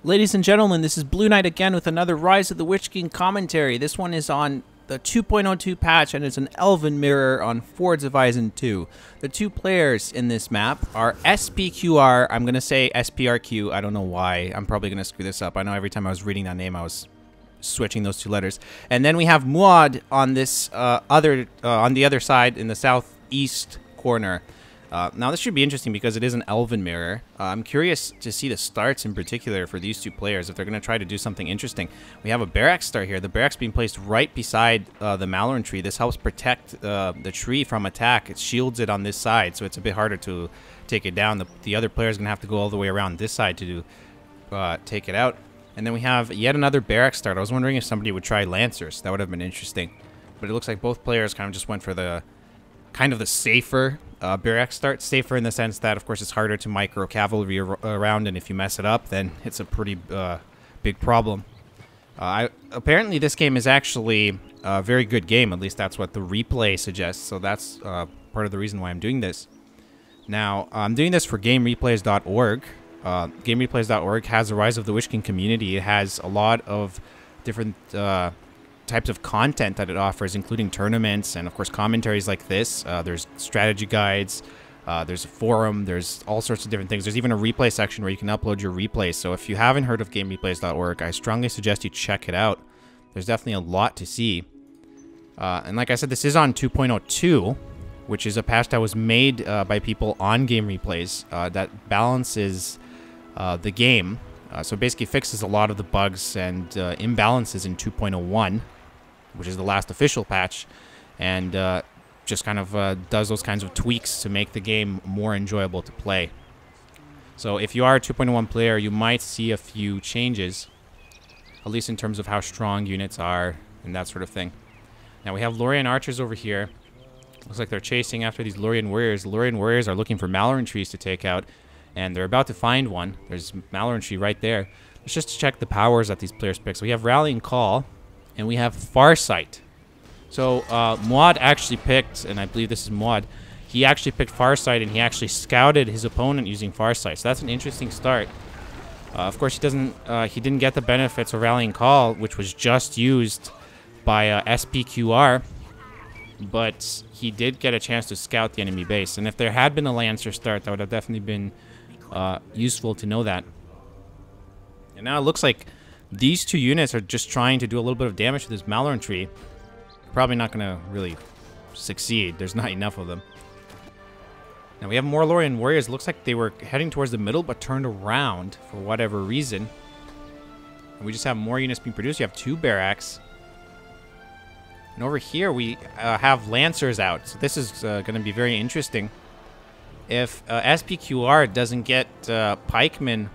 Ladies and gentlemen, this is Blue Knight again with another Rise of the Witch King commentary. This one is on the 2.02 patch, and it's an Elven mirror on Fords of Isen II. The two players in this map are SPQR. I'm going to say SPRQ. I don't know why. I'm probably going to screw this up. I know every time I was reading that name, I was switching those two letters. And then we have Muad on this on the other side in the southeast corner. Now this should be interesting because it is an Elven mirror. I'm curious to see the starts in particular for these two players, if they're going to try to do something interesting. We have a barracks start here. The barracks being placed right beside the Malorn tree. This helps protect the tree from attack. It shields it on this side, so it's a bit harder to take it down. The other player is going to have to go all the way around this side to take it out. And then we have yet another barracks start. I was wondering if somebody would try Lancers. That would have been interesting. But it looks like both players kind of just went for the safer barracks start. Safer in the sense that, of course, it's harder to micro cavalry around, and if you mess it up, then it's a pretty big problem. Apparently, this game is actually a very good game. At least that's what the replay suggests. So that's part of the reason why I'm doing this. Now, I'm doing this for GameReplays.org. GameReplays.org has a Rise of the Witch King community. It has a lot of different types of content that it offers, including tournaments and, of course, commentaries like this. There's strategy guides. There's a forum. There's all sorts of different things. There's even a replay section where you can upload your replays. So if you haven't heard of GameReplays.org, I strongly suggest you check it out. There's definitely a lot to see. And like I said, this is on 2.02, which is a patch that was made by people on Game Replays that balances the game. So basically fixes a lot of the bugs and imbalances in 2.01, which is the last official patch, and just kind of does those kinds of tweaks to make the game more enjoyable to play. So if you are a 2.01 player, you might see a few changes, at least in terms of how strong units are and that sort of thing. Now we have Lorien archers over here. Looks like they're chasing after these Lorien warriors. Lorien warriors are looking for Malorn trees to take out, and they're about to find one. There's Malorn tree right there. Let's just check the powers that these players pick. So we have Rallying Call, and we have Farsight. So Muad actually picked, and I believe this is Muad, he actually picked Farsight, and he actually scouted his opponent using Farsight. So that's an interesting start. Of course, he didn't get the benefits of Rallying Call, which was just used by SPQR, but he did get a chance to scout the enemy base. And if there had been a Lancer start, that would have definitely been useful to know that. And now it looks like these two units are just trying to do a little bit of damage to this Malorn tree. Probably not going to really succeed. There's not enough of them. Now we have more Lorien warriors. Looks like they were heading towards the middle but turned around for whatever reason. And we just have more units being produced. You have two barracks. And over here we have Lancers out. So this is going to be very interesting. If SPQR doesn't get pikemen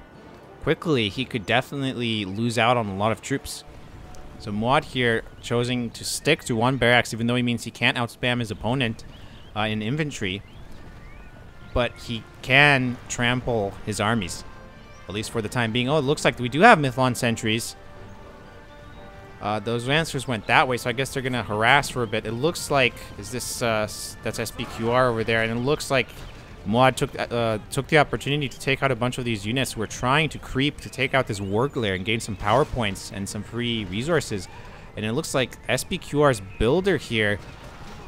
quickly, he could definitely lose out on a lot of troops. So Muad here choosing to stick to one barracks, even though he means he can't outspam his opponent in infantry. But he can trample his armies, at least for the time being. Oh, it looks like we do have Mythlon sentries. Those Lancers went that way, so I guess they're going to harass for a bit. It looks like, that's SPQR over there, and it looks like Muad took the opportunity to take out a bunch of these units who were trying to creep to take out this war glare and gain some power points and some free resources. And it looks like SPQR's builder here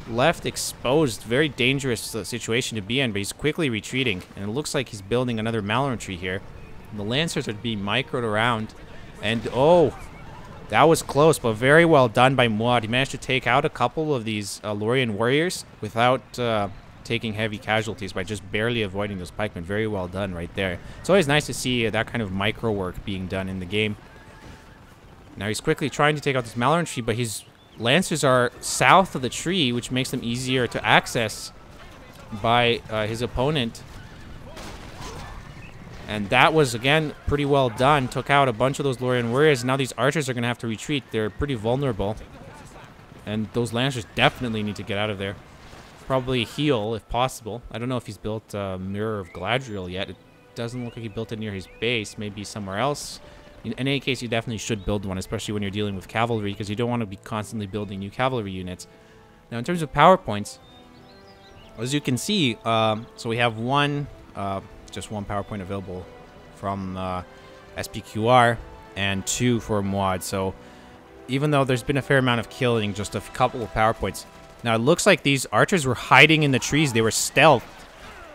left exposed. Very dangerous situation to be in, but he's quickly retreating. And it looks like he's building another Malorn tree here. And the Lancers are being microed around. And oh, that was close, but very well done by Muad. He managed to take out a couple of these Lorien warriors without taking heavy casualties, by just barely avoiding those pikemen. Very well done right there. It's always nice to see that kind of micro work being done in the game. Now he's quickly trying to take out this Malorn tree, but his Lancers are south of the tree, which makes them easier to access by his opponent. And that was, again, pretty well done. Took out a bunch of those Lorien warriors. Now these archers are going to have to retreat. They're pretty vulnerable. And those Lancers definitely need to get out of there. Probably heal, if possible. I don't know if he's built a Mirror of Galadriel yet. It doesn't look like he built it near his base. Maybe somewhere else. In any case, you definitely should build one, especially when you're dealing with cavalry, because you don't want to be constantly building new cavalry units. Now, in terms of power points, as you can see, so we have just one PowerPoint available from SPQR, and 2 for Muad. So even though there's been a fair amount of killing, just a couple of power points. Now it looks like these archers were hiding in the trees. They were stealth.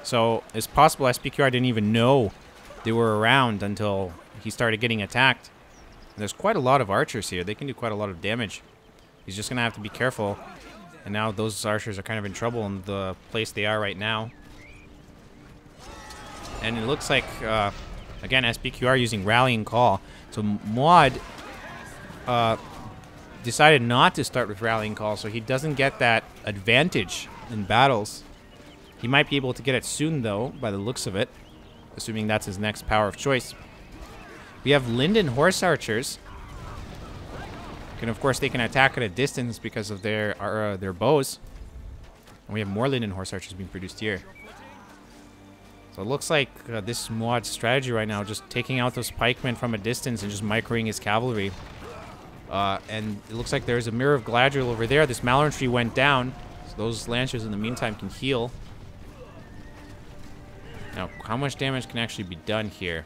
So it's possible SPQR didn't even know they were around until he started getting attacked. And there's quite a lot of archers here. They can do quite a lot of damage. He's just going to have to be careful. And now those archers are kind of in trouble in the place they are right now. And it looks like, again, SPQR using Rallying Call. So Muad decided not to start with Rallying Call, so he doesn't get that advantage in battles. He might be able to get it soon, though, by the looks of it, assuming that's his next power of choice. We have Linden Horse Archers. And of course, they can attack at a distance because of their bows. And we have more Linden Horse Archers being produced here. So it looks like this Muad's strategy right now, just taking out those pikemen from a distance and just microing his cavalry. And it looks like there's a Mirror of Galadriel over there. This Malorn tree went down, so those lancers in the meantime can heal. Now, how much damage can actually be done here?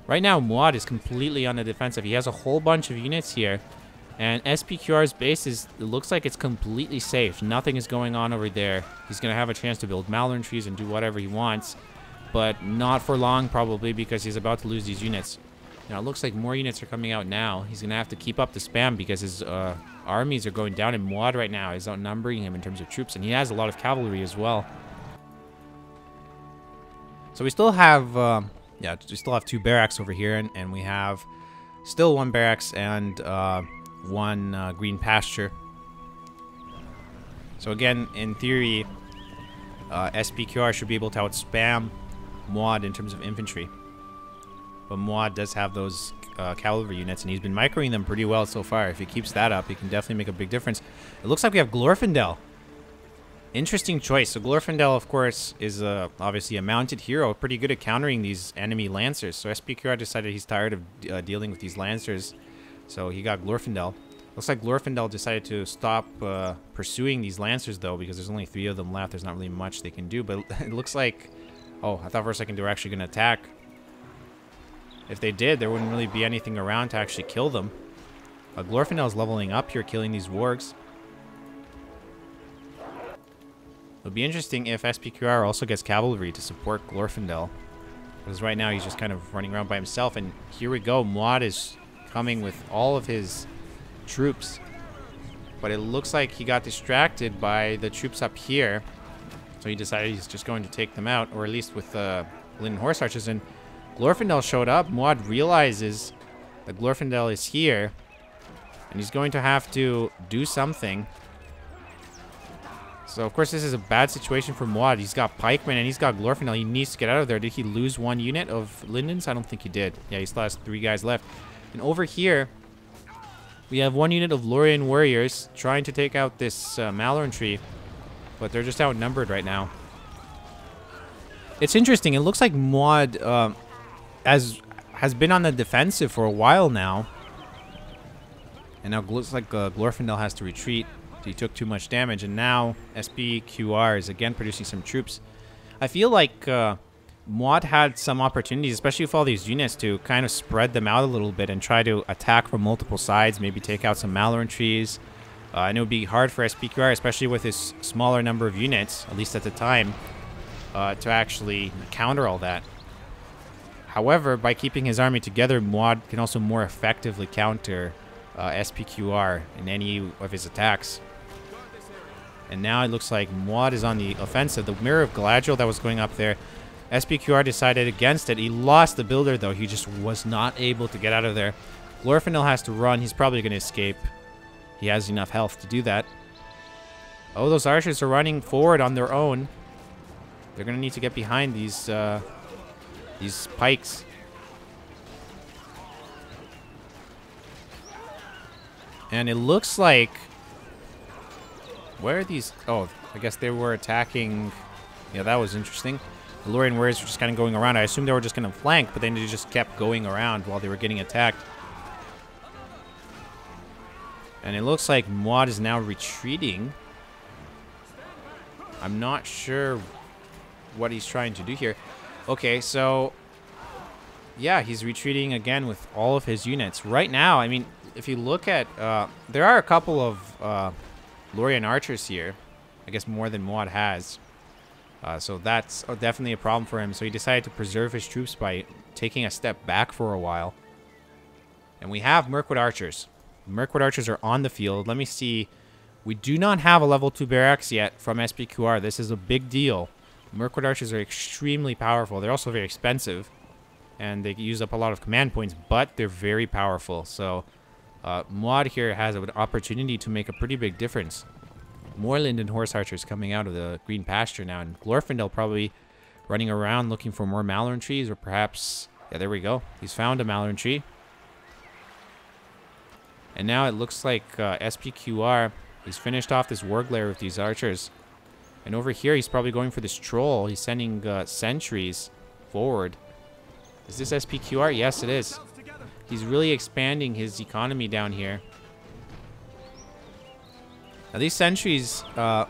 Right now, Muad is completely on the defensive. He has a whole bunch of units here. And SPQR's base it looks like it's completely safe. Nothing is going on over there. He's going to have a chance to build Malorn trees and do whatever he wants. But not for long, probably, because he's about to lose these units. Now, it looks like more units are coming out now. He's going to have to keep up the spam because his armies are going down. And Muad right now is outnumbering him in terms of troops. And he has a lot of cavalry as well. So we still have... yeah, we still have 2 barracks over here, and we have still 1 barracks and 1 green pasture. So again, in theory, SPQR should be able to outspam Muad in terms of infantry. But Muad does have those cavalry units, and he's been microing them pretty well so far. If he keeps that up, he can definitely make a big difference. It looks like we have Glorfindel. Interesting choice. So Glorfindel, of course, is obviously a mounted hero, pretty good at countering these enemy lancers. So SPQR decided he's tired of dealing with these lancers, so he got Glorfindel. Looks like Glorfindel decided to stop pursuing these lancers, though, because there's only 3 of them left. There's not really much they can do, but it looks like... Oh, I thought for a second they were actually going to attack. If they did, there wouldn't really be anything around to actually kill them. Glorfindel's leveling up here, killing these wargs. It'll be interesting if SPQR also gets cavalry to support Glorfindel. Because right now he's just kind of running around by himself. And here we go. Muad is coming with all of his troops. But it looks like he got distracted by the troops up here. So he decided he's just going to take them out. Or at least with Linden Horse Archers. And Glorfindel showed up. Muad realizes that Glorfindel is here. And he's going to have to do something. So, of course, this is a bad situation for Muad. He's got pikemen and he's got Glorfindel. He needs to get out of there. Did he lose 1 unit of Lindens? I don't think he did. Yeah, he still has 3 guys left. And over here, we have 1 unit of Lorien warriors trying to take out this Malorn tree. But they're just outnumbered right now. It's interesting. It looks like Muad has been on the defensive for a while now. And now it looks like Glorfindel has to retreat. He took too much damage, and now SPQR is again producing some troops. I feel like Muad had some opportunities, especially with all these units, to kind of spread them out a little bit and try to attack from multiple sides, maybe take out some Malorn trees. And it would be hard for SPQR, especially with his smaller number of units, at least at the time, to actually counter all that. However, by keeping his army together, Muad can also more effectively counter SPQR in any of his attacks. And now it looks like Muad is on the offensive. The Mirror of Galadriel that was going up there, SPQR decided against it. He lost the builder, though. He just was not able to get out of there. Glorfindel has to run. He's probably going to escape. He has enough health to do that. Oh, those archers are running forward on their own. They're going to need to get behind these pikes. And it looks like... Where are these? Oh, I guess they were attacking. Yeah, that was interesting. The Lorien warriors were just kind of going around. I assumed they were just going to flank, but then they just kept going around while they were getting attacked. And it looks like Muad is now retreating. I'm not sure what he's trying to do here. Okay, so yeah, he's retreating again with all of his units. Right now, I mean, if you look at... there are a couple of Lorien archers here. I guess more than Muad has. So that's definitely a problem for him. So he decided to preserve his troops by taking a step back for a while. And we have Mirkwood archers. Mirkwood archers are on the field. Let me see. We do not have a level 2 barracks yet from SPQR. This is a big deal. Mirkwood archers are extremely powerful. They're also very expensive. And they use up a lot of command points, but they're very powerful. So Muad here has an opportunity to make a pretty big difference. More Linden horse archers coming out of the green pasture now. And Glorfindel probably running around looking for more Malorn trees, or perhaps... Yeah, there we go. He's found a Malorn tree. And now it looks like SPQR, he's finished off this Warglare with these archers. And over here, he's probably going for this troll. He's sending sentries forward. Is this SPQR? Yes, it is. He's really expanding his economy down here. Now, these sentries, you know,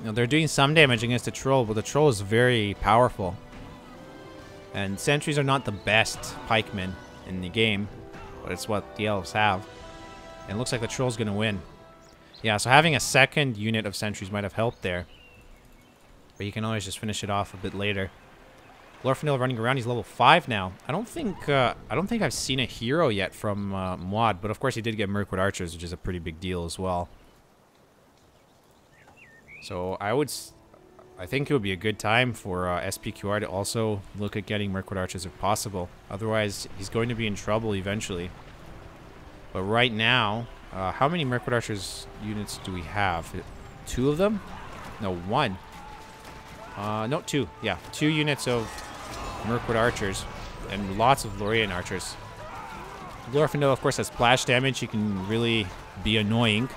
they're doing some damage against the troll, but the troll is very powerful. And sentries are not the best pikemen in the game, but it's what the elves have. And it looks like the troll's going to win. Yeah, so having a second unit of sentries might have helped there. But you can always just finish it off a bit later. Glorfindel running around, he's level 5 now. I don't think I've seen a hero yet from Muad, but of course he did get Mirkwood archers, which is a pretty big deal as well. So I think it would be a good time for SPQR to also look at getting Mirkwood archers if possible. Otherwise, he's going to be in trouble eventually. But right now, how many Mirkwood archers units do we have? 2 of them? No, 1. No, 2. Yeah, 2 units of Mirkwood archers and lots of Lorien archers. Glorfindel, of course, has splash damage. He can really be annoying.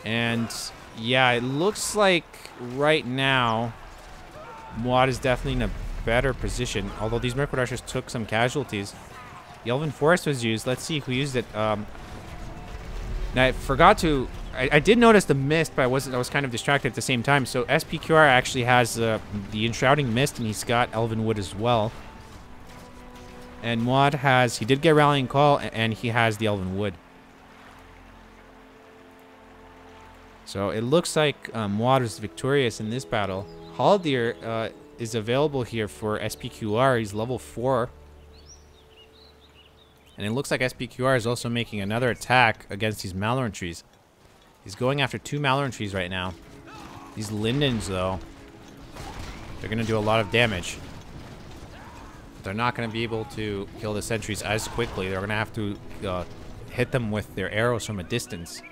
And yeah, it looks like right now Muad is definitely in a better position. Although these Mirkwood archers took some casualties. The Elven Forest was used. Let's see who used it. Now I forgot to... I did notice the mist, but I was kind of distracted at the same time. So SPQR actually has the Enshrouding Mist, and he's got Elven Wood as well. And Muad has... He did get Rallying Call, and he has the Elven Wood. So it looks like Muad is victorious in this battle. Haldir is available here for SPQR. He's level 4. And it looks like SPQR is also making another attack against these Malorn trees. He's going after 2 Malorn trees right now. These Lindens, though, they're going to do a lot of damage. They're not going to be able to kill the sentries as quickly. They're going to have to hit them with their arrows from a distance.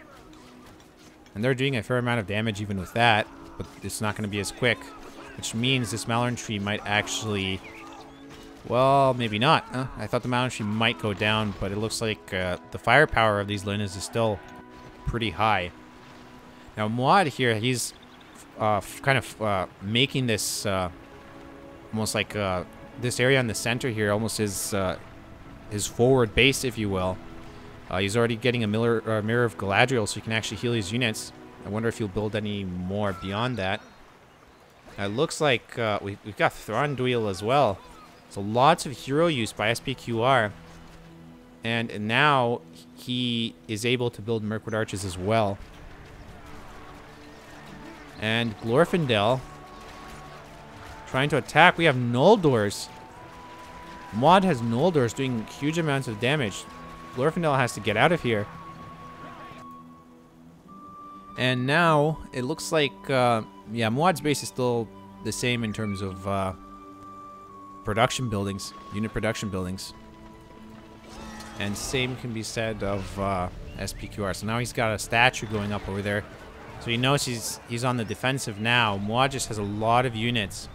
And they're doing a fair amount of damage even with that, but it's not going to be as quick. Which means this Malorn tree might actually... Well, maybe not. I thought the Malorn tree might go down, but it looks like the firepower of these Lindens is still pretty high. Now, Muad here, he's kind of making this almost like this area in the center here, almost his forward base, if you will. He's already getting a Mirror of Galadriel, so he can actually heal his units. I wonder if he'll build any more beyond that. Now, it looks like we've got Thranduil as well. So lots of hero use by SPQR. And now he is able to build Mirkwood archers as well. And Glorfindel trying to attack. We have Noldors. Muad has Noldors doing huge amounts of damage. Glorfindel has to get out of here. And now it looks like, yeah, Muad's base is still the same in terms of production buildings, unit production buildings. And same can be said of SPQR. So now he's got a statue going up over there. So he knows he's on the defensive now. Muad just has a lot of units.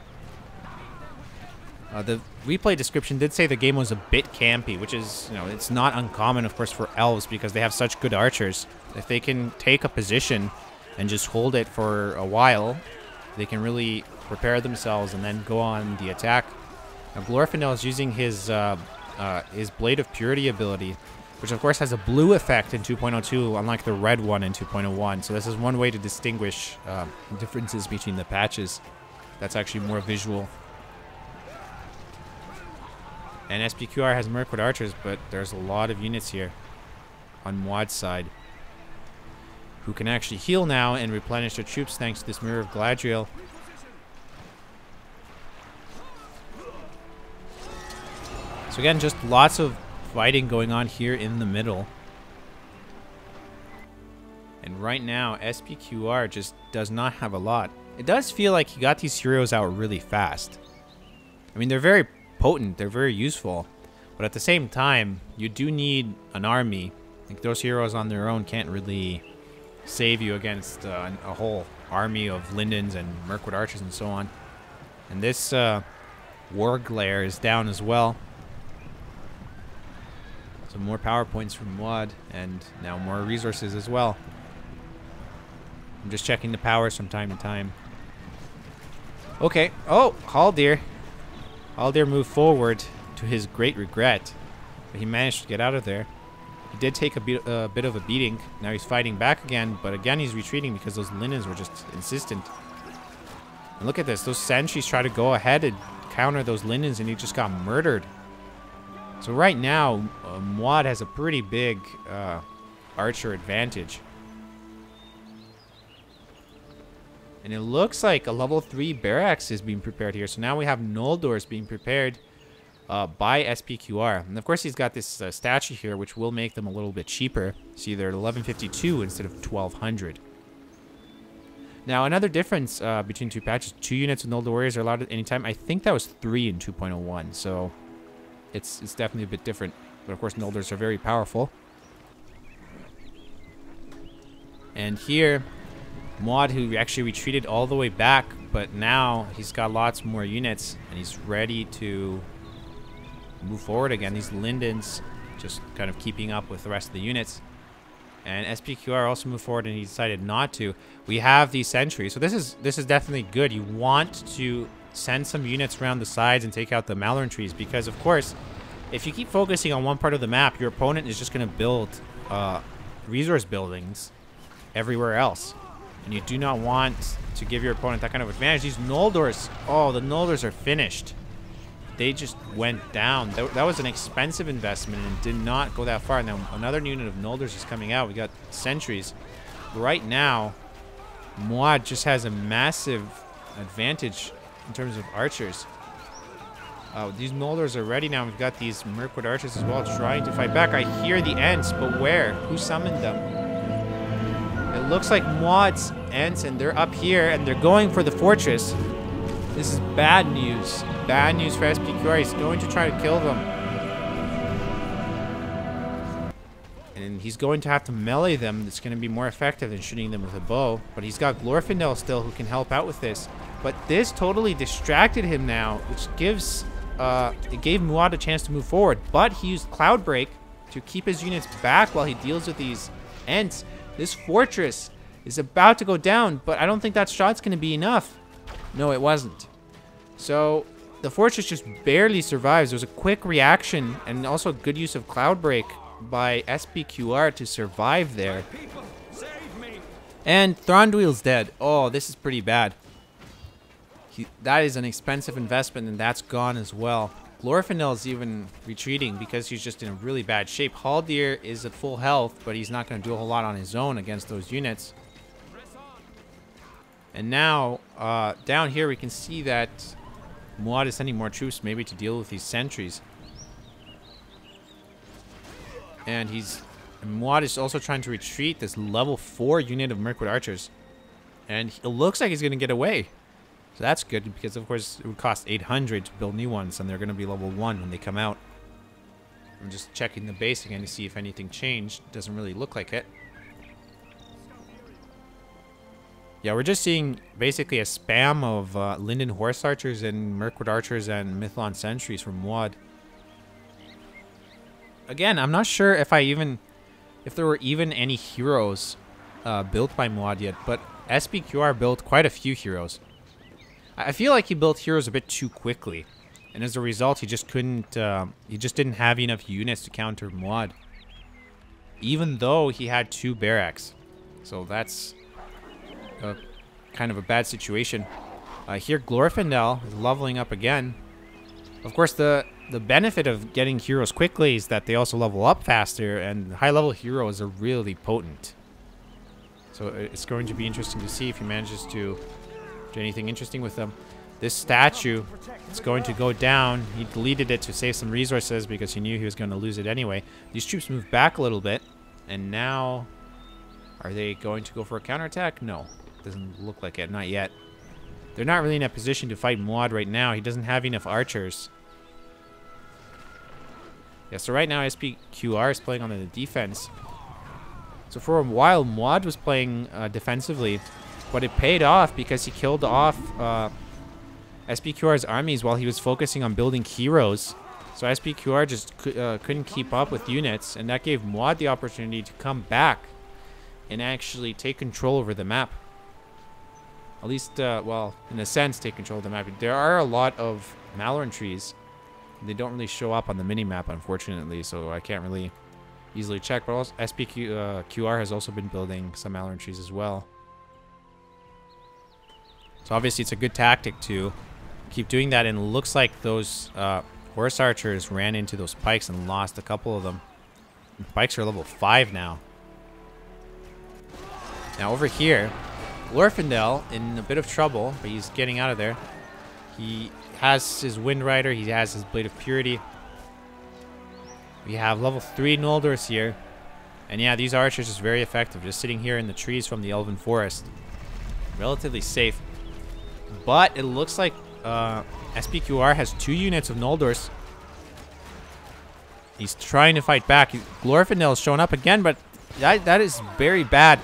The replay description did say the game was a bit campy, which is, you know, it's not uncommon, of course, for elves because they have such good archers. If they can take a position and just hold it for a while, they can really prepare themselves and then go on the attack. Now, Glorfindel is using his Blade of Purity ability, which of course has a blue effect in 2.02, unlike the red one in 2.01. So this is one way to distinguish differences between the patches. That's actually more visual. And SPQR has Mirkwood archers, but there's a lot of units here on Muad's side who can actually heal now and replenish their troops thanks to this Mirror of Galadriel. So again, just lots of fighting going on here in the middle. And right now, SPQR just does not have a lot. It does feel like he got these heroes out really fast. I mean, they're very potent, they're very useful, but at the same time, you do need an army. Like, those heroes on their own can't really save you against a whole army of Lindens and Mirkwood archers and so on. And this War Glare is down as well. So more power points from Muad, and now more resources as well. I'm just checking the powers from time to time. Okay. Oh, Haldir. Haldir moved forward to his great regret, but he managed to get out of there. He did take a bit of a beating. Now he's fighting back again, but again he's retreating because those Lindens were just insistent. And look at this. Those sentries try to go ahead and counter those Lindens, and he just got murdered. So right now, Muad has a pretty big archer advantage. And it looks like a level 3 barracks is being prepared here. So now we have Noldors being prepared by SPQR. And of course he's got this statue here, which will make them a little bit cheaper. See, they're 1152 instead of 1200. Now another difference between two patches, 2 units of Noldor warriors are allowed at any time. I think that was 3 in 2.01. So it's definitely a bit different. But of course Noldors are very powerful. And here, Muad, who actually retreated all the way back, but now he's got lots more units and he's ready to move forward again. These Lindens just kind of keeping up with the rest of the units. And SPQR also moved forward, and he decided not to. We have these sentries, so this is definitely good. You want to send some units around the sides and take out the Malorn trees, because of course, if you keep focusing on one part of the map, your opponent is just going to build resource buildings everywhere else. And you do not want to give your opponent that kind of advantage. These Noldors, oh, the Noldors are finished. They just went down. That was an expensive investment and did not go that far. Now, another unit of Noldors is coming out. We got sentries. Right now, Muad just has a massive advantage in terms of archers. These Noldors are ready now. We've got these Mirkwood archers as well trying to fight back. I hear the Ents, but where? Who summoned them? It looks like Muad's Ents, and they're up here, and they're going for the fortress. This is bad news. Bad news for SPQR. He's going to try to kill them. And he's going to have to melee them. It's going to be more effective than shooting them with a bow. But he's got Glorfindel still who can help out with this. But this totally distracted him now, which gives... it gave Muad a chance to move forward. But he used Cloudbreak to keep his units back while he deals with these Ents. This fortress is about to go down, but I don't think that shot's going to be enough. No, it wasn't. So the fortress just barely survives. There was a quick reaction and also good use of Cloudbreak by SPQR to survive there. And Thranduil's dead. Oh, this is pretty bad. That is an expensive investment, and that's gone as well. Glorfindel is even retreating because he's just in a really bad shape. Haldir is at full health, but he's not going to do a whole lot on his own against those units. And now, down here we can see that Muad is sending more troops maybe to deal with these sentries. And Muad is also trying to retreat this level 4 unit of Mirkwood archers. And it looks like he's going to get away. So that's good, because of course it would cost 800 to build new ones, and they're going to be level 1 when they come out. I'm just checking the base again to see if anything changed. Doesn't really look like it. Yeah, we're just seeing basically a spam of Linden horse archers and Mirkwood archers and Mithlon sentries from Muad. Again, I'm not sure if there were even any heroes built by Muad yet, but SPQR built quite a few heroes. I feel like he built heroes a bit too quickly, and as a result, he just couldn't. He just didn't have enough units to counter Muad, even though he had 2 barracks. So that's kind of a bad situation. Here, Glorfindel is leveling up again. Of course, the the benefit of getting heroes quickly is that they also level up faster, and high-level heroes are really potent. So it's going to be interesting to see if he manages to do anything interesting with them. This statue is going to go down. He deleted it to save some resources because he knew he was going to lose it anyway. These troops move back a little bit, and now are they going to go for a counterattack? No, doesn't look like it. Not yet. They're not really in a position to fight Muad right now. He doesn't have enough archers. Yeah, so right now SPQR is playing on the defense. So for a while, Muad was playing defensively, but it paid off because he killed off SPQR's armies while he was focusing on building heroes. So SPQR just couldn't keep up with units, and that gave Muad the opportunity to come back and actually take control over the map. At least, well, in a sense, take control of the map. There are a lot of Malorn trees. They don't really show up on the mini-map, unfortunately, so I can't really easily check. But also, SPQR has also been building some Malorn trees as well. So obviously it's a good tactic to keep doing that, and it looks like those horse archers ran into those pikes and lost a couple of them. The pikes are level 5 now. Now over here, Glorfindel in a bit of trouble, but he's getting out of there. He has his Wind Rider, he has his Blade of Purity. We have level 3 Noldors here. And yeah, these archers is very effective, just sitting here in the trees from the Elven Forest. Relatively safe. But it looks like SPQR has 2 units of Noldors. He's trying to fight back. Glorfindel is showing up again, but that is very bad.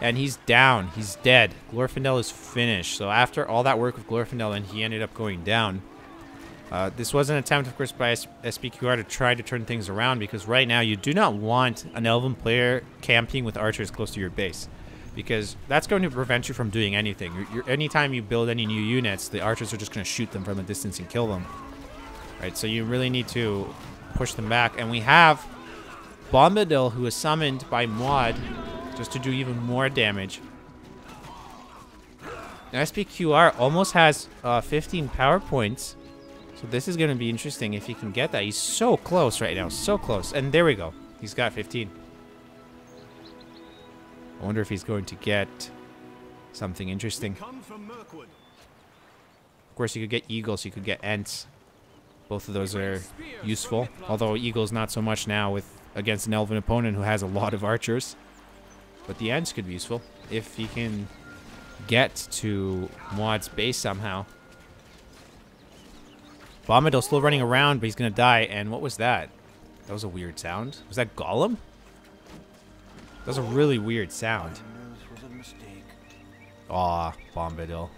And he's down. He's dead. Glorfindel is finished. So after all that work with Glorfindel, and he ended up going down. This was an attempt, of course, by SPQR to try to turn things around, because right now you do not want an Elven player camping with archers close to your base, because that's going to prevent you from doing anything. Anytime you build any new units, the archers are just going to shoot them from a distance and kill them. Right, so you really need to push them back. And we have Bombadil, who is summoned by Muad just to do even more damage. Now, SPQR almost has 15 power points. So this is going to be interesting if he can get that. He's so close right now. So close. And there we go. He's got 15. I wonder if he's going to get something interesting. Of course, you could get eagles. You could get ents. Both of those are useful. Although eagles not so much now against an elven opponent who has a lot of archers. But the ents could be useful if he can get to Muad's base somehow. Bombadil's still running around, but he's going to die. And what was that? That was a weird sound. Was that Gollum? That was a really weird sound. Aw, Bombadil.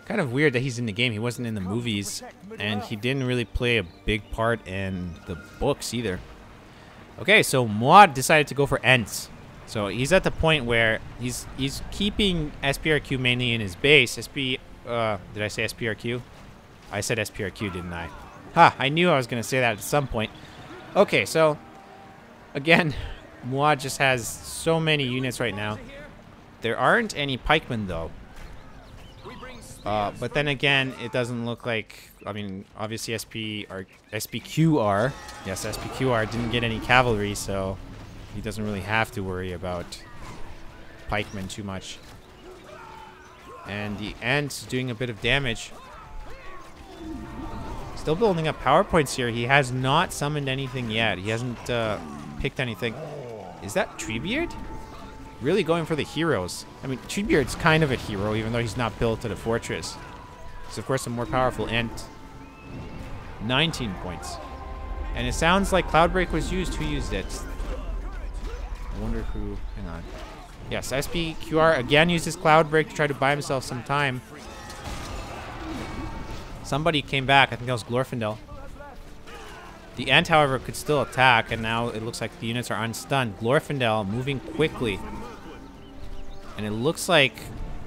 Kind of weird that he's in the game. He wasn't in the movies, and he didn't really play a big part in the books either. Okay, so Muad decided to go for Ents. So he's at the point where he's keeping SPRQ mainly in his base. Did I say SPRQ? I said SPRQ, didn't I? Ha, I knew I was going to say that at some point. Okay, so again, Muad just has so many units right now. There aren't any pikemen though. But then again, it doesn't look like, I mean, obviously SPQR, yes, SPQR didn't get any cavalry, so he doesn't really have to worry about pikemen too much. And the Ent's doing a bit of damage. Still building up power points here. He has not summoned anything yet. He hasn't picked anything. Is that Treebeard? Really going for the heroes. I mean, Treebeard's kind of a hero, even though he's not built to the fortress. He's, of course, a more powerful Ent. 19 points. And it sounds like Cloudbreak was used. Who used it? I wonder who... Hang on. Yes, SPQR again uses Cloudbreak to try to buy himself some time. Somebody came back. I think that was Glorfindel. The Ent, however, could still attack, and now it looks like the units are unstunned. Glorfindel moving quickly. And it looks like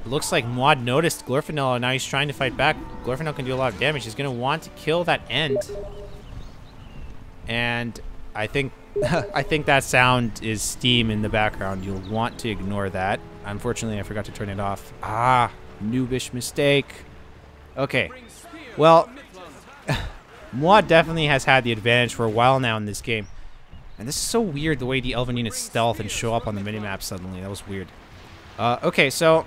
Muad noticed Glorfindel, and now he's trying to fight back. Glorfindel can do a lot of damage. He's going to want to kill that Ent. And I think I think that sound is steam in the background. You'll want to ignore that. Unfortunately, I forgot to turn it off. Ah, noobish mistake. Okay. Well, Muad definitely has had the advantage for a while now in this game. And this is so weird, the way the Elven units stealth and show up on the minimap suddenly. That was weird. Okay, so,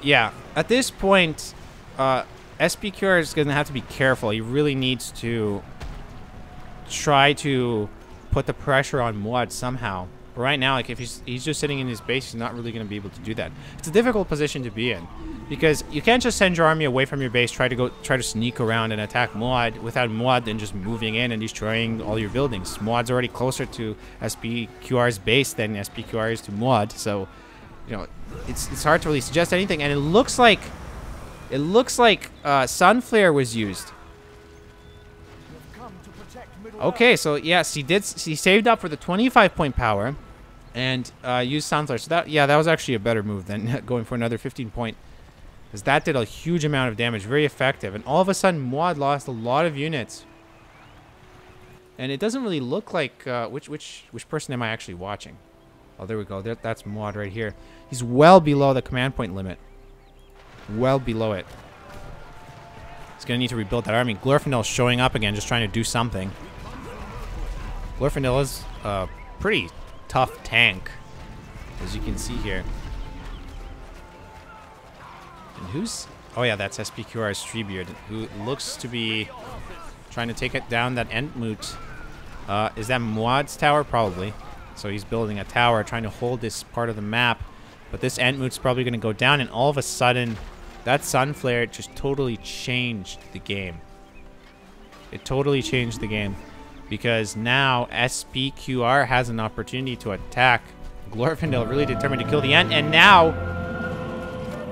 yeah. At this point, SPQR is going to have to be careful. He really needs to try to put the pressure on Muad somehow. But right now, like, if he's just sitting in his base, he's not really going to be able to do that. It's a difficult position to be in, because you can't just send your army away from your base, try to sneak around and attack Muad without Muad then just moving in and destroying all your buildings. Muad's already closer to SPQR's base than SPQR is to Muad, so you know it's hard to really suggest anything. And it looks like Sunflare was used. Okay, so yes, he saved up for the 25-point power and used Sunflare. So that was actually a better move than going for another 15-point, because that did a huge amount of damage, very effective. And all of a sudden, Muad lost a lot of units. And it doesn't really look like which person am I actually watching? Oh, there we go. That's Muad right here. He's well below the command point limit. Well below it. He's gonna need to rebuild that army. Glorfindel's showing up again, just trying to do something. Glorfindel is a pretty tough tank, as you can see here. And who's... Oh yeah, that's SPQR's Treebeard, who looks to be trying to take it down that Entmoot. Is that Muad's tower? Probably. So he's building a tower, trying to hold this part of the map. But this Entmoot's probably going to go down, and all of a sudden, that Sunflare just totally changed the game. It totally changed the game. Because now SPQR has an opportunity to attack. Glorfindel really determined to kill the Ent, and now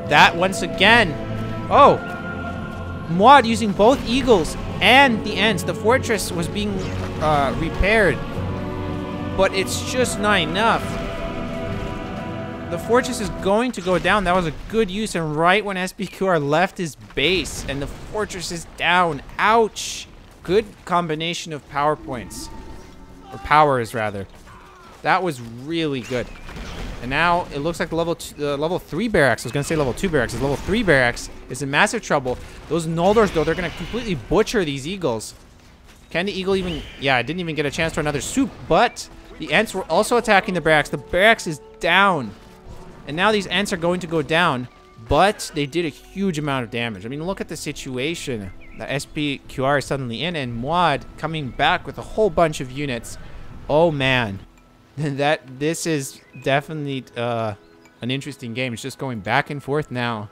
that once again, oh, Muad using both Eagles and the Ents. The fortress was being repaired, but it's just not enough. The fortress is going to go down. That was a good use, and right when SPQR left his base, and the fortress is down. Ouch. Good combination of power points, or powers rather. That was really good. And now it looks like the level 3 barracks. I was gonna say level 2 barracks. The level 3 barracks is in massive trouble. Those Noldors though, they're gonna completely butcher these eagles. Can the eagle even? Yeah, it didn't even get a chance for another swoop. But the Ents were also attacking the barracks. The barracks is down, and now these Ents are going to go down. But they did a huge amount of damage. I mean, look at the situation. The SPQR is suddenly in, and Muad coming back with a whole bunch of units. Oh man, this is definitely an interesting game. It's just going back and forth now.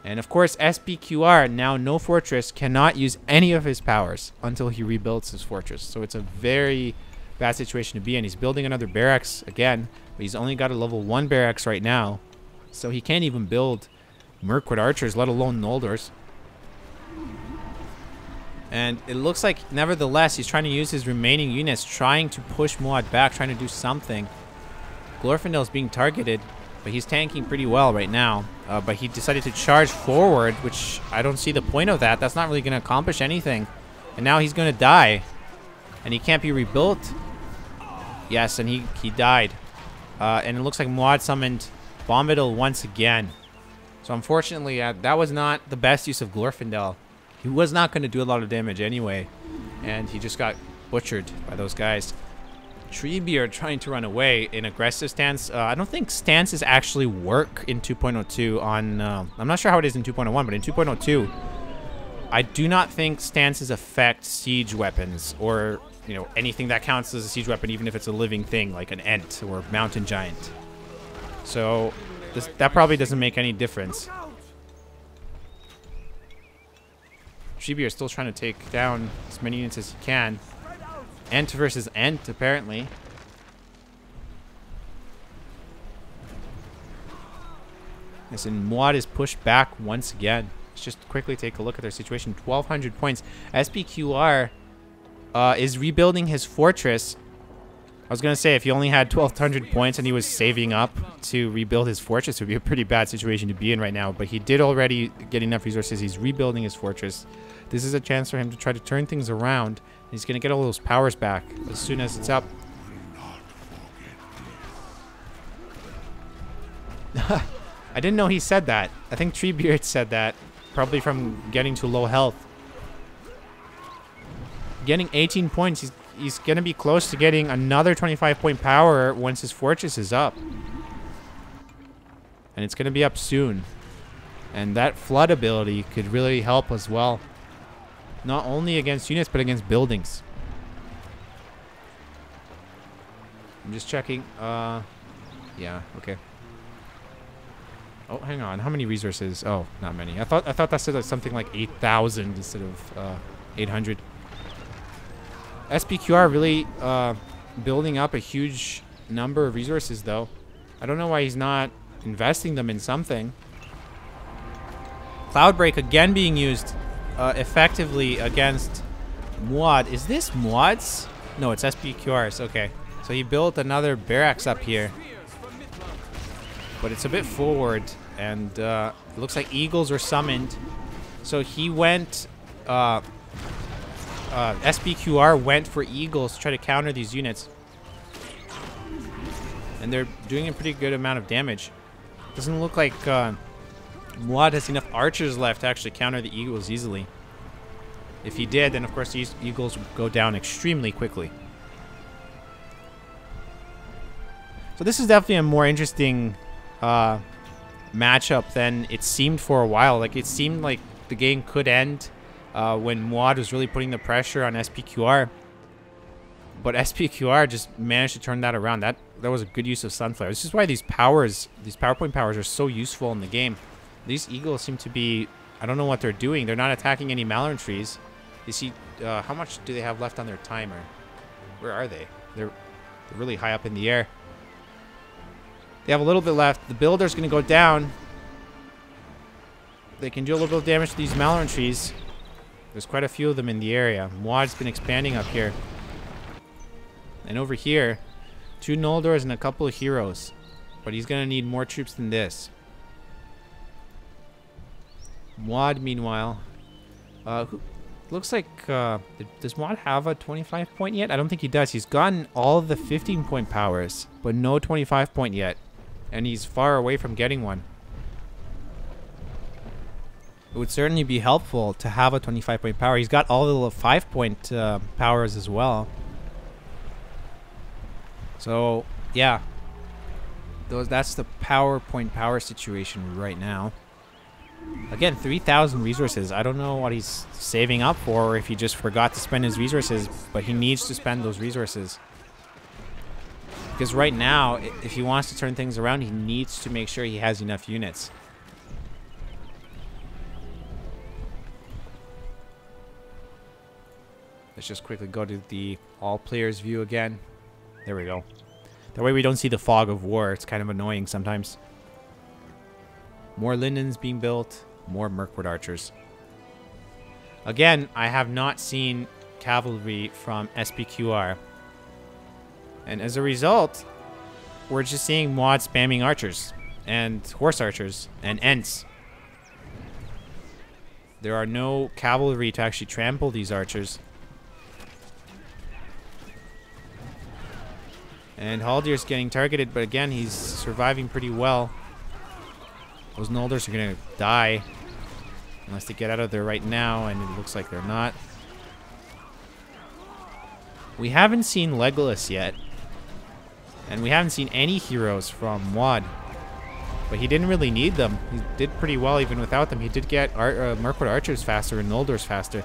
And of course, SPQR, now no fortress, cannot use any of his powers until he rebuilds his fortress. So it's a very bad situation to be in. He's building another barracks again, but he's only got a level 1 barracks right now. So he can't even build Mirkwood archers, let alone Noldors. And it looks like, nevertheless, he's trying to use his remaining units, trying to push Muad back, trying to do something. Glorfindel's being targeted, but he's tanking pretty well right now. But he decided to charge forward, which I don't see the point of that. That's not really going to accomplish anything. And now he's going to die. And he can't be rebuilt. Yes, and he died. And it looks like Muad summoned Bombadil once again. So unfortunately, that was not the best use of Glorfindel. He was not going to do a lot of damage anyway, and he just got butchered by those guys. Treebeard trying to run away in aggressive stance. I don't think stances actually work in 2.02 on... I'm not sure how it is in 2.01, but in 2.02, I do not think stances affect siege weapons or, you know, anything that counts as a siege weapon, even if it's a living thing like an Ent or Mountain Giant. So that probably doesn't make any difference. Treebeard is still trying to take down as many units as he can. Ent versus Ent, apparently. Yes, and Muad is pushed back once again. Let's just quickly take a look at their situation. 1,200 points. SPQR is rebuilding his fortress. I was going to say, if he only had 1,200 points and he was saving up to rebuild his fortress, it would be a pretty bad situation to be in right now. But he did already get enough resources. He's rebuilding his fortress. This is a chance for him to try to turn things around. He's going to get all those powers back as soon as it's up. I didn't know he said that. I think Treebeard said that, probably from getting to low health. getting 18 points. He's going to be close to getting another 25-point power once his fortress is up. And it's going to be up soon. And that flood ability could really help as well. Not only against units, but against buildings. I'm just checking. Yeah, okay. Oh, hang on. How many resources? Oh, not many. I thought that said something like 8,000 instead of 800. SPQR really building up a huge number of resources, though. I don't know why he's not investing them in something. Cloudbreak again being used effectively against Muad. Is this Muad's? No, it's SPQR's. Okay. So he built another barracks up here. But it's a bit forward. And it looks like eagles are summoned. So he went... SPQR went for eagles to try to counter these units. And they're doing a pretty good amount of damage. Doesn't look like Muad has enough archers left to actually counter the eagles easily. If he did, then of course these eagles would go down extremely quickly. So this is definitely a more interesting matchup than it seemed for a while. Like, it seemed like the game could end when Muad was really putting the pressure on SPQR. But SPQR just managed to turn that around. That was a good use of Sunflare. This is why these PowerPoint powers are so useful in the game. These eagles seem to be... I don't know what they're doing. They're not attacking any Malern trees. You see, how much do they have left on their timer? Where are they? They're really high up in the air. They have a little bit left. The builder's going to go down. They can do a little bit of damage to these Malern trees. There's quite a few of them in the area. Muad's been expanding up here. And over here, 2 Noldors and a couple of heroes. But he's going to need more troops than this. Muad, meanwhile, looks like, does Muad have a 25 point yet? I don't think he does. He's gotten all of the 15 point powers, but no 25 point yet. And he's far away from getting one. It would certainly be helpful to have a 25 point power. He's got all the 5 point powers as well. So, yeah. That's the PowerPoint power situation right now. Again, 3,000 resources. I don't know what he's saving up for, or if he just forgot to spend his resources, but he needs to spend those resources. Because right now, if he wants to turn things around, he needs to make sure he has enough units. Let's just quickly go to the all players view again. There we go. That way we don't see the fog of war. It's kind of annoying sometimes. More lindens being built. More Mirkwood archers. Again, I have not seen cavalry from SPQR. And as a result, we're just seeing Muad spamming archers. And horse archers. And Ents. There are no cavalry to actually trample these archers. And Haldir's getting targeted, but again, he's surviving pretty well. Those Noldors are going to die. Unless they get out of there right now, and it looks like they're not. We haven't seen Legolas yet. And we haven't seen any heroes from Muad. But he didn't really need them. He did pretty well even without them. He did get Mirkwood archers faster and Noldors faster.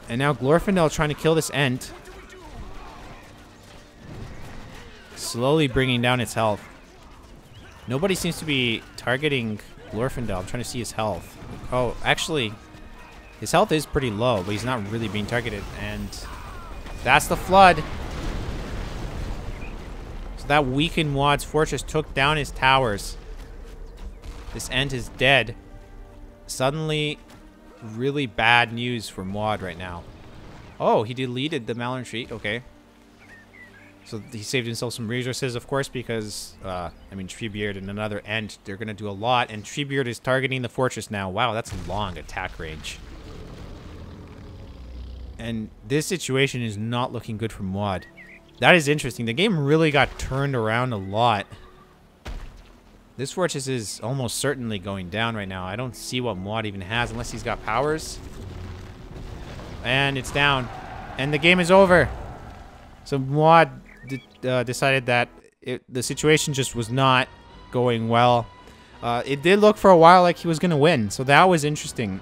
And now Glorfindel trying to kill this Ent. Slowly bringing down its health. Nobody seems to be targeting Glorfindel. I'm trying to see his health. Oh, actually, his health is pretty low, but he's not really being targeted. And that's the flood. So that weakened Muad's fortress took down his towers. This Ent is dead. Suddenly, really bad news for Muad right now. Oh, he deleted the Malern Tree. Okay. So he saved himself some resources, of course, because, I mean, Treebeard and another Ent, they're going to do a lot. And Treebeard is targeting the fortress now. Wow, that's a long attack range. And this situation is not looking good for Muad. That is interesting. The game really got turned around a lot. This fortress is almost certainly going down right now. I don't see what Muad even has, unless he's got powers. And it's down. And the game is over. So Mod decided that the situation just was not going well. It did look for a while like he was going to win. So that was interesting.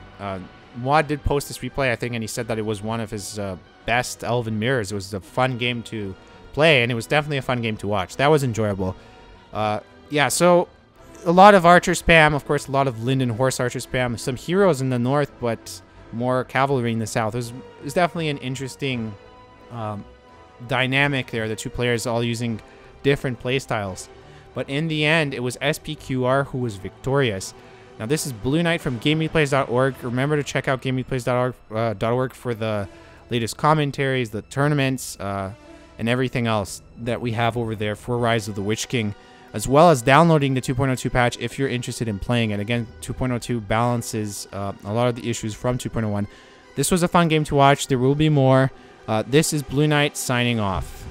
Mod did post this replay, I think, and he said that it was one of his best Elven mirrors. It was a fun game to play, and it was definitely a fun game to watch. That was enjoyable. Yeah, so a lot of archer spam, of course, a lot of Linden horse archer spam. Some heroes in the north, but more cavalry in the south. It was definitely an interesting dynamic there. The two players all using different playstyles. But in the end, it was SPQR who was victorious. Now, this is Blue Knight from GameReplays.org. Remember to check out GameReplays.org for the latest commentaries, the tournaments, and everything else that we have over there for Rise of the Witch King, as well as downloading the 2.02 patch if you're interested in playing it. Again, 2.02 balances a lot of the issues from 2.01. This was a fun game to watch. There will be more. This is Blue Knight signing off.